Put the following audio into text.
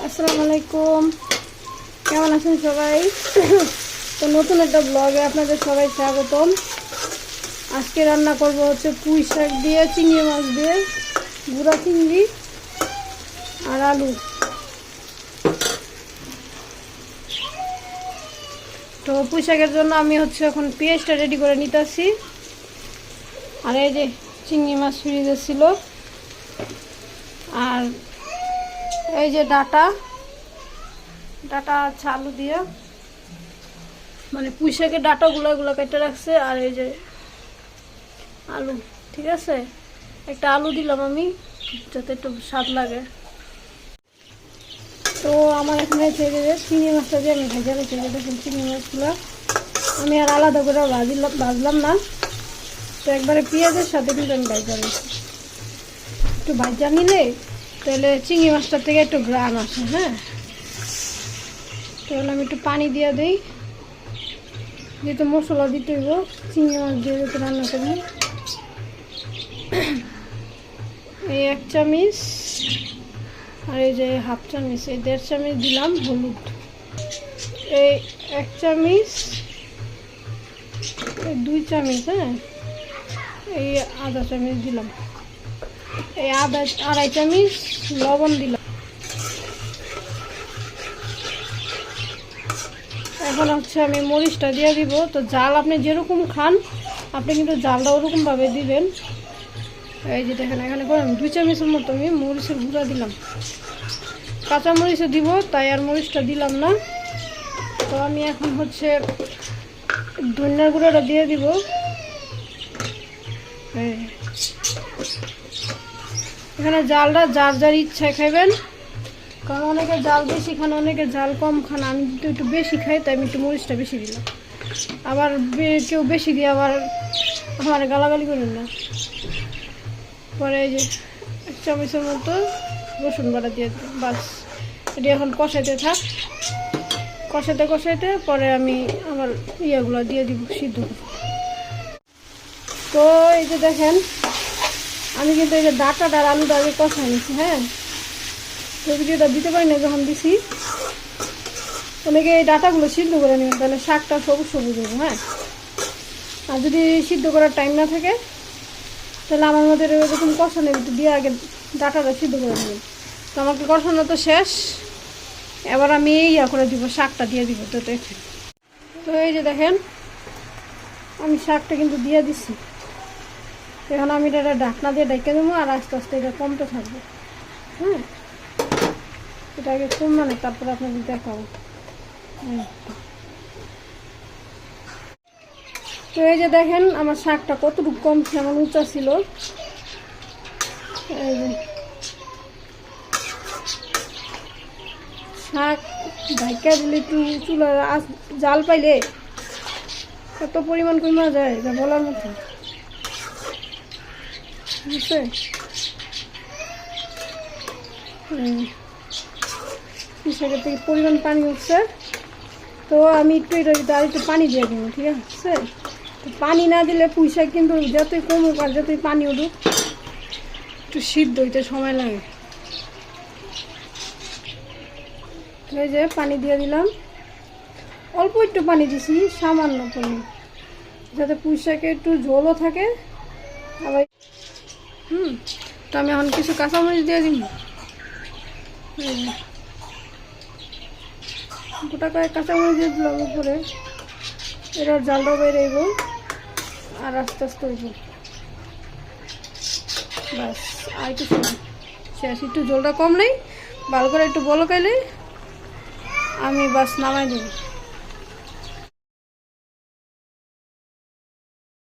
আসসালামু আলাইকুম, কেমন আছেন সবাই? তো নতুন একটা ব্লগে আপনাদের সবাই স্বাগতম। আজকে রান্না করব হচ্ছে পুঁই শাক দিয়ে, চিংড়ি মাছ দিয়ে, গুঁড়া চিংড়ি আর আলু। তো পুঁই শাকের জন্য আমি হচ্ছে এখন পেঁয়াজটা রেডি করে নিতেছি। আর এই যে চিংড়ি মাছ ফ্রিজে ছিল, আর এই যে ডাটা আছে আলু দিয়ে, মানে পুঁই শাকের ডাটাগুলো কেটে রাখছে। আর এই যে আলু, ঠিক আছে, একটা আলু দিলাম আমি যাতে একটু স্বাদ লাগে। তো আমার এখানে থেকে যে চিংড়ি মাছটা দিয়ে আমি ভেজে রেখে দেখুন, চিংড়ি মাছগুলো আমি আর আলাদা করে ভাজলাম না, তো একবারে পেঁয়াজের সাথে কিন্তু আমি ভাজা নিয়েছি। একটু ভাজা নিলে তাহলে চিংড়ি মাছটার থেকে একটু গ্রান আসে। হ্যাঁ, তাহলে আমি একটু পানি দিয়ে দিই, যেহেতু মশলা দিতে হইব, চিংড়ি মাছ দিয়ে যেতে রান্না করি। এই 1 চামচ আর এই যে হাফ চামচ, এই 1.5 চামচ দিলাম হলুদ, এই 1 চামচ, এই 2 চামচ, হ্যাঁ এই আধা চামচ দিলাম, এই আড়াই চামচ লবণ দিলাম। এখন হচ্ছে আমি মরিচটা দিয়ে দিব। তো জাল আপনি যেরকম খান আপনি কিন্তু জালটা ওরকমভাবে দিবেন। এই যে দেখেন, এখানে 2 চামচের মতো আমি মরিচের গুঁড়া দিলাম। কাঁচা মরিচও দিব, তাই আর মরিচটা দিলাম না। তো আমি এখন হচ্ছে ধনিয়ার গুঁড়োটা দিয়ে দিব। এখানে জালটা যার যার ইচ্ছায় খাইবেন, কারণ অনেকে জাল বেশি খান, অনেকে জাল কম খান। আমি তো একটু বেশি খাই, তাই আমি একটু মরিচটা বেশি দিলাম। আবার কেউ বেশি দিয়ে আবার আমার গালাগালি করেন না। পরে এই যে 1 চামচের মতো রসুন বাটা দিয়ে দিই, বাস। এটি এখন কষাইতে থাক, কষাইতে পরে আমি আমার ইয়েগুলো দিয়ে দিব সিদ্ধ। তো এই যে দেখেন, আমি কিন্তু এই যে ডাটাটা আর আলুটা আগে কষাই নিচ্ছি। হ্যাঁ, তো ভিডিওটা দিতে পারি না যখন দিছি। অনেকে এই ডাটাগুলো সিদ্ধ করে নেবেন, তাহলে শাকটা সবুজ সবুজ হবে। হ্যাঁ, আর যদি সিদ্ধ করার টাইম না থাকে তাহলে আমার মধ্যে এরকম কষানো একটু দিয়ে আগে ডাটাটা সিদ্ধ করে নেবেন। তো আমাকে কষানো তো শেষ, এবার আমি করে দিব, শাকটা দিয়ে দিব। তো এই যে দেখেন, আমি শাকটা কিন্তু দিয়ে দিচ্ছি। এখন আমি এটা ঢাকনা দিয়ে ঢেকে দেবো, আর আস্তে আস্তে এটা কমতে থাকবে। হ্যাঁ, এটা আগে কমানো, তারপরে আপনাদের দেখাবো। তো এই যে দেখেন আমার শাকটা কতটুকু কমছে, আমার উঁচা ছিল। এই যে শাক ঢাকা দিলে একটু চুলার জাল পাইলে কত পরিমাণ কমা যায়, যা বলার মতো। বুঝছে? শাকের থেকে পরিমাণ পানি উঠছে, তো আমি একটু এটা আর একটু পানি দিয়ে দেবো, ঠিক আছে? তো পানি না দিলে পুঁই শাক কিন্তু যতই কমুক আর যতই পানি উঠুক, একটু সিদ্ধ হইতে সময় লাগে। এই যে পানি দিয়ে দিলাম, অল্প একটু পানি দিছি, সামান্য পানি, যাতে পুঁই শাকে একটু ঝোলও থাকে। আবার তো আমি এখন কিছু কাঁচামরিচ দিয়ে দিব, গোটা কয়েক কাঁচামরিচ দিয়ে দিলাম উপরে। এটার জালটাও বেরোইব আর আস্তে আস্তে হইব, বাস। আর কিছু শেষ, একটু জলটা কম নেই, ভালো করে একটু বলকাইলে আমি বাস নামাই দেবো।